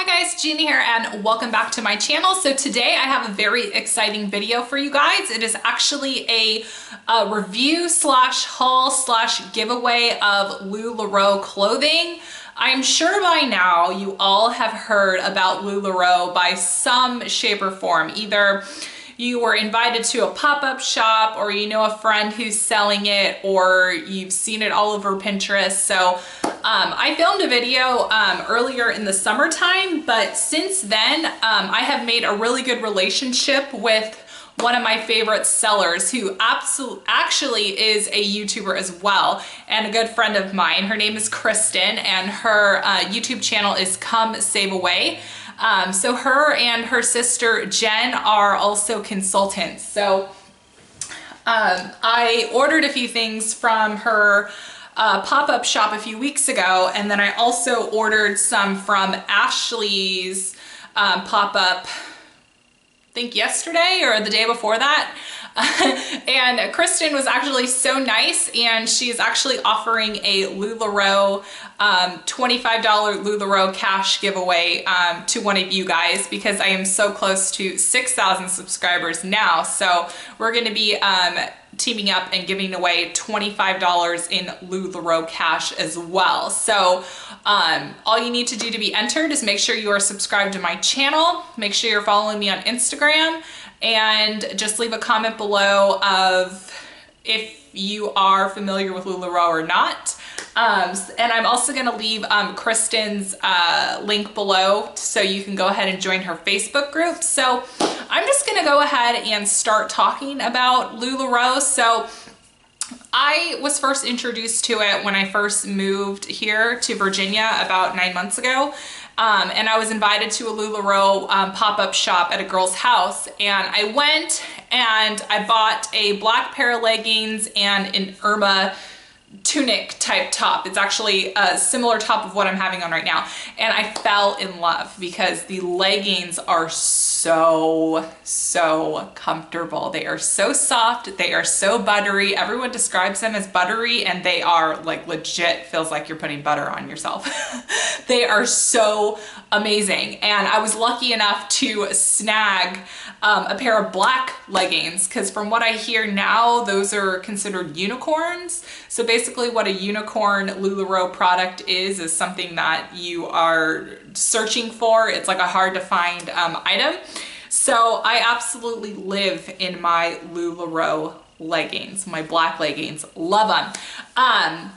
guys, Gina here and welcome back to my channel. So today I have a very exciting video for you guys. It is actually a review slash haul slash giveaway of LuLaRoe clothing. I'm sure by now you all have heard about LuLaRoe by some shape or form. Either you were invited to a pop-up shop, or you know a friend who's selling it, or you've seen it all over Pinterest. So I filmed a video earlier in the summertime, but since then I have made a really good relationship with one of my favorite sellers who actually is a YouTuber as well and a good friend of mine. Her name is Kristen and her YouTube channel is Come Save Away. So her and her sister Jen are also consultants. So I ordered a few things from her pop-up shop a few weeks ago, and then I also ordered some from Ashley's pop-up, I think yesterday or the day before that. And Kristen was actually so nice, and she's actually offering a LuLaRoe $25 LuLaRoe cash giveaway to one of you guys, because I am so close to 6,000 subscribers now. So we're going to be teaming up and giving away $25 in LuLaRoe cash as well. So all you need to do to be entered is make sure you are subscribed to my channel, make sure you're following me on Instagram, and just leave a comment below of if you are familiar with LuLaRoe or not. And I'm also going to leave Kristen's link below so you can go ahead and join her Facebook group. So I'm just going to go ahead and start talking about LuLaRoe. So I was first introduced to it when I first moved here to Virginia about 9 months ago. And I was invited to a LuLaRoe pop-up shop at a girl's house, and I went and I bought a black pair of leggings and an Irma tunic type top. It's actually a similar top of what I'm having on right now, and I fell in love because the leggings are so comfortable. They are so soft, they are so buttery. Everyone describes them as buttery, and they are like legit feels like you're putting butter on yourself. They are so amazing, and I was lucky enough to snag a pair of black leggings, because from what I hear now, those are considered unicorns. So basically what a unicorn LuLaRoe product is something that you are searching for. It's like a hard to find item. So I absolutely live in my LuLaRoe leggings, my black leggings, love them.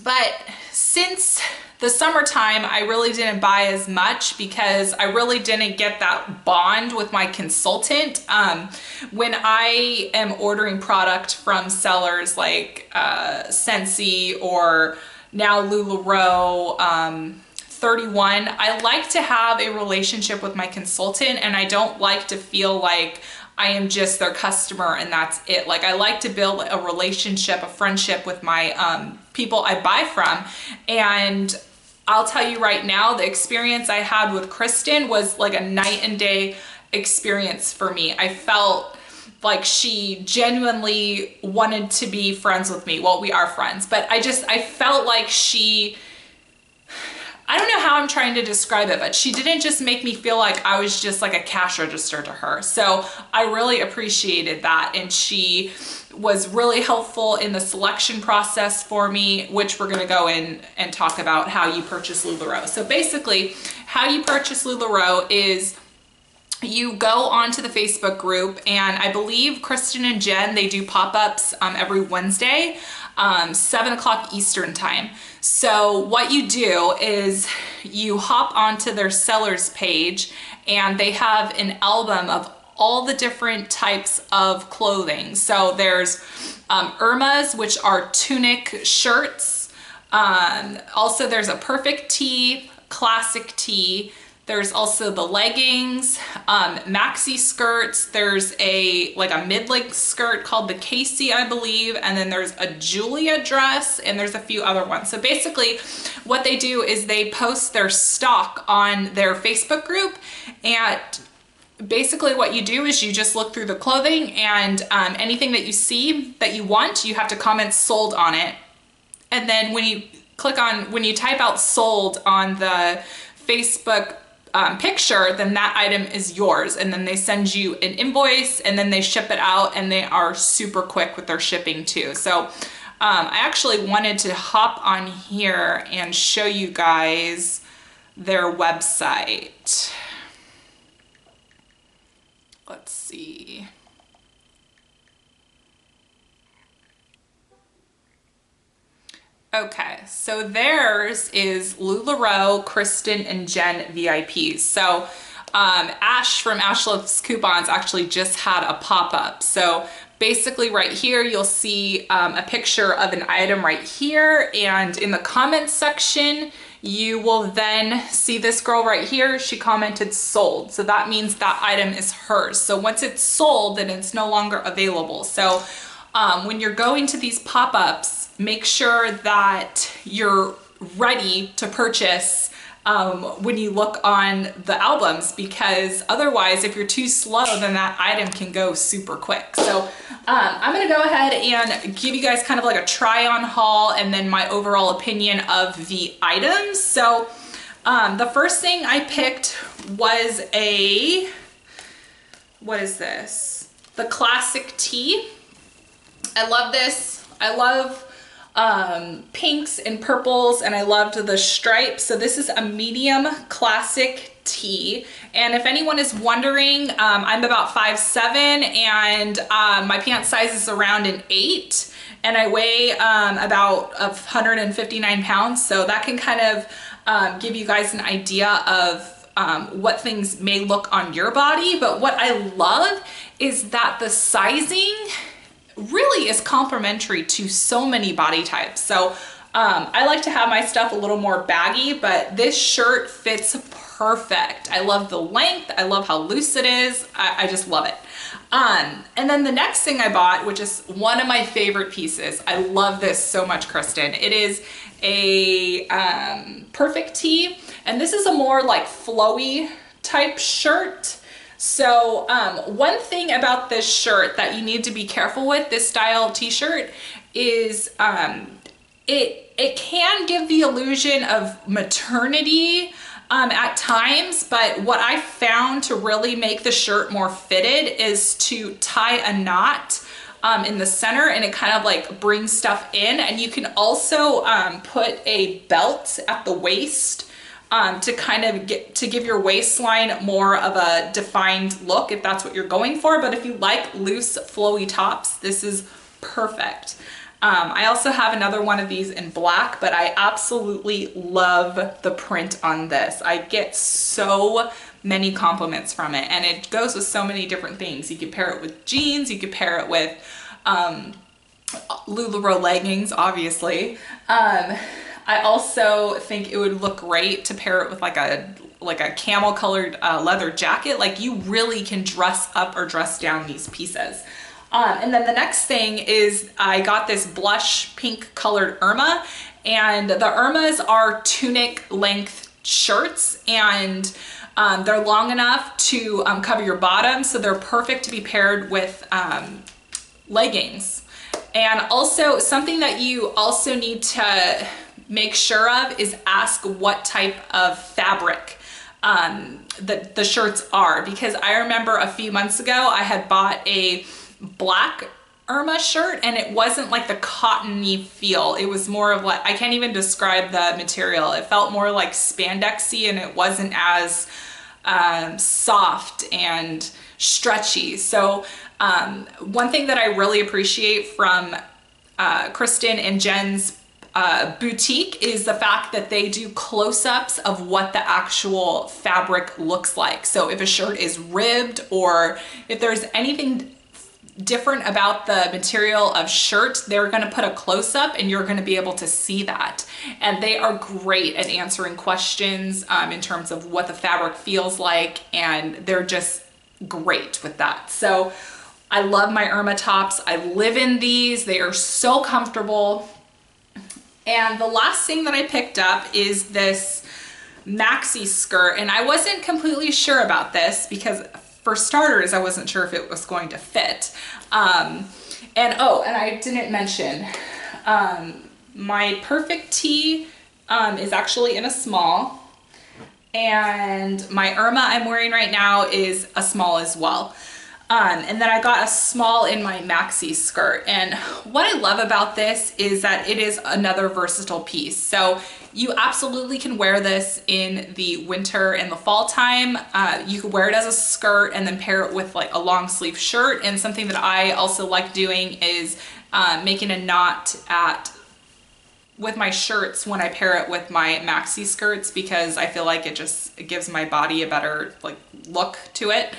But since the summertime, I really didn't buy as much because I really didn't get that bond with my consultant. When I am ordering product from sellers like Scentsy or now LuLaRoe, 31, I like to have a relationship with my consultant, and I don't like to feel like I am just their customer and that's it. Like, I like to build a relationship, a friendship with my people I buy from. And I'll tell you right now, the experience I had with Kristen was like a night and day experience for me. I felt like she genuinely wanted to be friends with me. Well, we are friends, but I felt like I don't know how I'm trying to describe it, but she didn't just make me feel like I was just like a cash register to her. So I really appreciated that. And she was really helpful in the selection process for me, which we're going to go in and talk about how you purchase LuLaRoe. So basically how you purchase LuLaRoe is you go onto the Facebook group, and I believe Kristen and Jen, they do pop-ups every Wednesday, 7 o'clock Eastern time. So what you do is you hop onto their sellers page, and they have an album of all the different types of clothing. So there's Irmas, which are tunic shirts. Also there's a perfect tee, classic tee. There's also the leggings, maxi skirts. There's a mid-leg skirt called the Casey, I believe. And then there's a Julia dress, and there's a few other ones. So basically what they do is they post their stock on their Facebook group, and basically what you do is you just look through the clothing, and anything that you see that you want, you have to comment sold on it. And then when you type out sold on the Facebook picture, then that item is yours. And then they send you an invoice and then they ship it out, and they are super quick with their shipping too. So I actually wanted to hop on here and show you guys their website. Let's see. Okay, so theirs is LuLaRoe, Kristen, and Jen VIPs. So Ash from Ash Loves Coupons actually just had a pop-up. So basically right here, you'll see a picture of an item right here. And in the comments section, you will then see this girl right here. She commented sold. So that means that item is hers. So once it's sold, then it's no longer available. So when you're going to these pop-ups, make sure that you're ready to purchase when you look on the albums, because otherwise, if you're too slow, then that item can go super quick. So I'm gonna go ahead and give you guys kind of like a try on haul and then my overall opinion of the items. So the first thing I picked was what is this? The classic tee. I love this. I love pinks and purples, and I loved the stripes. So this is a medium classic tee. And if anyone is wondering, I'm about 5'7", and my pant size is around an 8, and I weigh about 159 pounds. So that can kind of give you guys an idea of what things may look on your body. But what I love is that the sizing really is complementary to so many body types. So I like to have my stuff a little more baggy, but this shirt fits perfect. I love the length. I love how loose it is. I just love it. And then the next thing I bought, which is one of my favorite pieces. I love this so much, Kristen. It is a perfect tee, and this is a more like flowy type shirt. So one thing about this shirt that you need to be careful with, this style t-shirt, is it can give the illusion of maternity at times, but what I found to really make the shirt more fitted is to tie a knot in the center, and it kind of like brings stuff in. And you can also put a belt at the waist to kind of give your waistline more of a defined look, if that's what you're going for. But if you like loose flowy tops, this is perfect. I also have another one of these in black, but I absolutely love the print on this. I get so many compliments from it, and it goes with so many different things. You could pair it with jeans, you could pair it with LuLaRoe leggings, obviously. I also think it would look great to pair it with like a camel colored leather jacket. Like, you really can dress up or dress down these pieces. And then the next thing is I got this blush pink colored Irma, and the Irmas are tunic length shirts, and they're long enough to cover your bottom. So they're perfect to be paired with leggings. And also something that you also need to make sure of is ask what type of fabric the shirts are, because I remember a few months ago I had bought a black Irma shirt, and it wasn't like the cottony feel. It was more of like, I can't even describe the material. It felt more like spandexy, and it wasn't as soft and stretchy. So one thing that I really appreciate from Kristen and Jen's boutique is the fact that they do close-ups of what the actual fabric looks like. So if a shirt is ribbed, or if there's anything different about the material of shirt, they're going to put a close-up, and you're going to be able to see that. And they are great at answering questions in terms of what the fabric feels like, and they're just great with that. So I love my Irma tops. I live in these. They are so comfortable. And the last thing that I picked up is this maxi skirt, and I wasn't completely sure about this because, for starters, I wasn't sure if it was going to fit. And I didn't mention, my perfect tee is actually in a small, and my Irma I'm wearing right now is a small as well. And then I got a small in my maxi skirt. And what I love about this is that it is another versatile piece. So you absolutely can wear this in the winter and the fall time. You can wear it as a skirt and then pair it with like a long sleeve shirt. And something that I also like doing is making a knot with my shirts when I pair it with my maxi skirts, because I feel like it gives my body a better like look to it.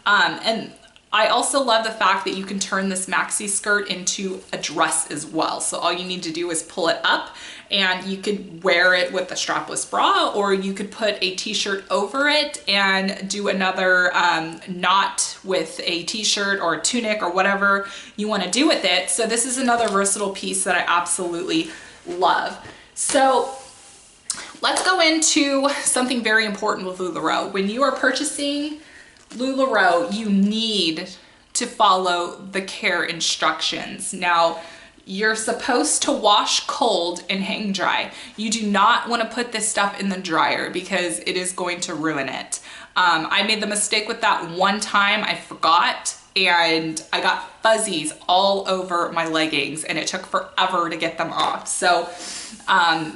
And I also love the fact that you can turn this maxi skirt into a dress as well. So all you need to do is pull it up, and you could wear it with a strapless bra, or you could put a t-shirt over it and do another knot with a t-shirt or a tunic or whatever you want to do with it. So this is another versatile piece that I absolutely love. So let's go into something very important with LuLaRoe. When you are purchasing LuLaRoe, you need to follow the care instructions. Now, you're supposed to wash cold and hang dry. You do not want to put this stuff in the dryer because it is going to ruin it. I made the mistake with that one time. I forgot, and I got fuzzies all over my leggings, and it took forever to get them off. So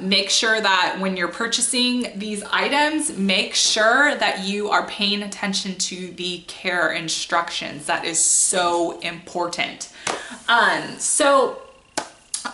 make sure that when you're purchasing these items, make sure that you are paying attention to the care instructions. That is so important. So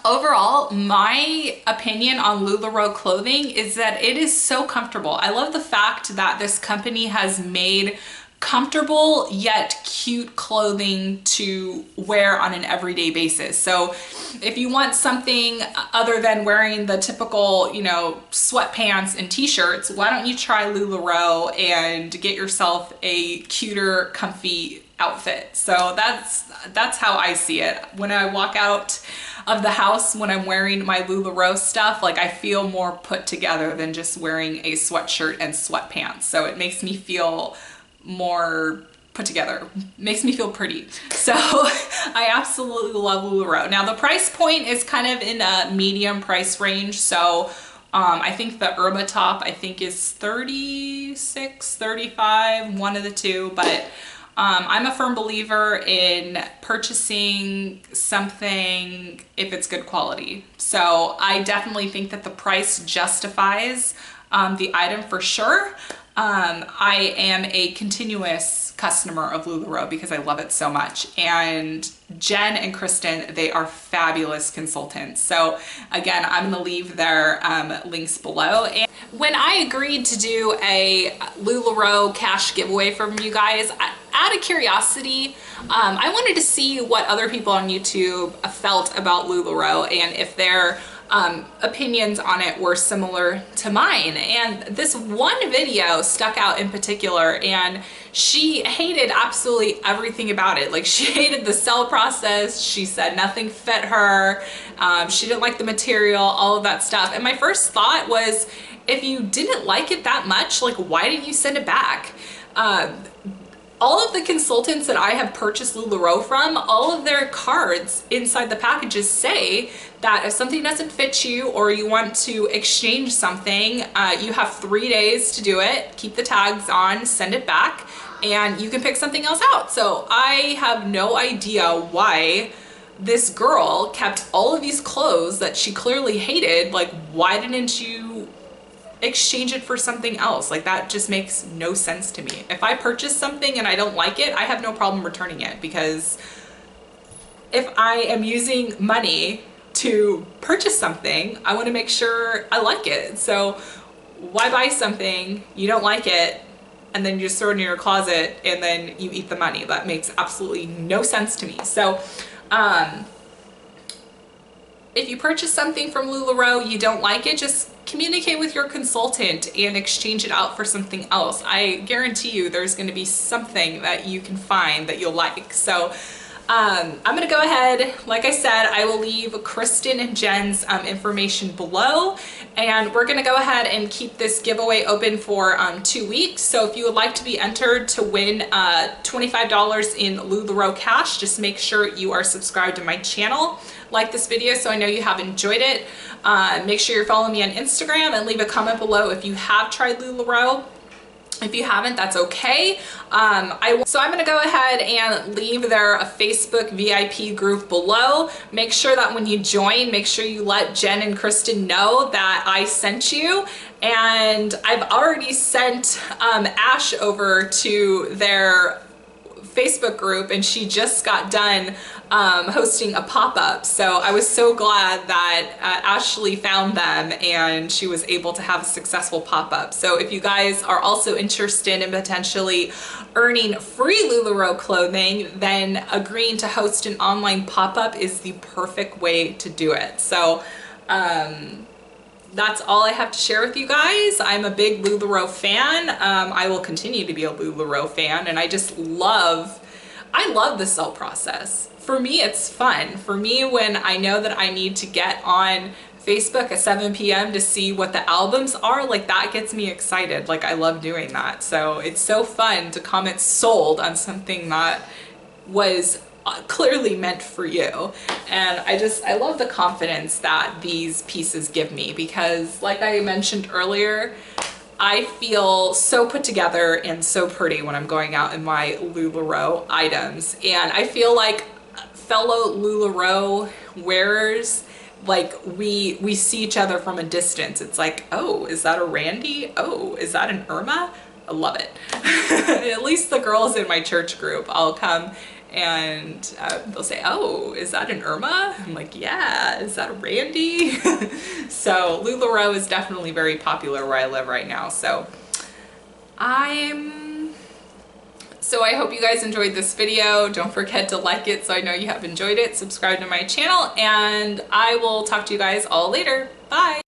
overall, my opinion on LuLaRoe clothing is that it is so comfortable. I love the fact that this company has made comfortable yet cute clothing to wear on an everyday basis. So if you want something other than wearing the typical, you know, sweatpants and t-shirts, why don't you try LuLaRoe and get yourself a cuter, comfy outfit? So that's how I see it. When I walk out of the house, when I'm wearing my LuLaRoe stuff, like I feel more put together than just wearing a sweatshirt and sweatpants. So it makes me feel more put together, makes me feel pretty. So I absolutely love LuLaRoe. Now the price point is kind of in a medium price range. So I think the Irma top I think is 36, 35, one of the two, but I'm a firm believer in purchasing something if it's good quality. So I definitely think that the price justifies the item for sure. I am a continuous customer of LuLaRoe because I love it so much. And Jen and Kristen, they are fabulous consultants. So again, I'm gonna leave their links below. And when I agreed to do a LuLaRoe cash giveaway from you guys, out of curiosity, I wanted to see what other people on YouTube felt about LuLaRoe and if their opinions on it were similar to mine. And this one video stuck out in particular, and she hated absolutely everything about it. Like, she hated the sell process. She said nothing fit her. She didn't like the material, all of that stuff. And my first thought was, if you didn't like it that much, like, why didn't you send it back? All of the consultants that I have purchased LuLaRoe from, all of their cards inside the packages say that if something doesn't fit you or you want to exchange something, you have 3 days to do it, keep the tags on, send it back, and you can pick something else out. So I have no idea why this girl kept all of these clothes that she clearly hated. Like, why didn't you exchange it for something else? Like, that just makes no sense to me. If I purchase something and I don't like it, I have no problem returning it, because if I am using money to purchase something, I want to make sure I like it. So why buy something you don't like it and then you just throw it in your closet and then you eat the money? That makes absolutely no sense to me. So if you purchase something from LuLaRoe, you don't like it, just communicate with your consultant and exchange it out for something else. I guarantee you there's going to be something that you can find that you'll like. So I'm gonna go ahead, like I said, I will leave Kristen and Jen's information below, and we're gonna go ahead and keep this giveaway open for 2 weeks. So if you would like to be entered to win $25 in LuLaRoe cash, just make sure you are subscribed to my channel. Like this video so I know you have enjoyed it. Make sure you're following me on Instagram and leave a comment below if you have tried LuLaRoe. If you haven't, that's okay. So I'm gonna go ahead and leave their Facebook VIP group below. Make sure that when you join, make sure you let Jen and Kristen know that I sent you. And I've already sent Ash over to their Facebook group, and she just got done hosting a pop-up. So I was so glad that Ashley found them and she was able to have a successful pop-up. So if you guys are also interested in potentially earning free LuLaRoe clothing, then agreeing to host an online pop-up is the perfect way to do it. So that's all I have to share with you guys. I'm a big LuLaRoe fan. I will continue to be a LuLaRoe fan, and I just love the sell process. For me, it's fun. For me, when I know that I need to get on Facebook at 7 p.m. to see what the albums are, like that gets me excited. Like I love doing that. So it's so fun to comment sold on something that was clearly meant for you. And I love the confidence that these pieces give me, because like I mentioned earlier, I feel so put together and so pretty when I'm going out in my LuLaRoe items. And I feel like fellow LuLaRoe wearers, like we see each other from a distance. It's like, oh, is that a Randy? Oh, is that an Irma? I love it. At least the girls in my church group, I'll come and they'll say, oh, is that an Irma? I'm like, yeah. Is that a Randy? So LuLaRoe is definitely very popular where I live right now. So I hope you guys enjoyed this video. Don't forget to like it so I know you have enjoyed it. Subscribe to my channel, and I will talk to you guys all later. Bye.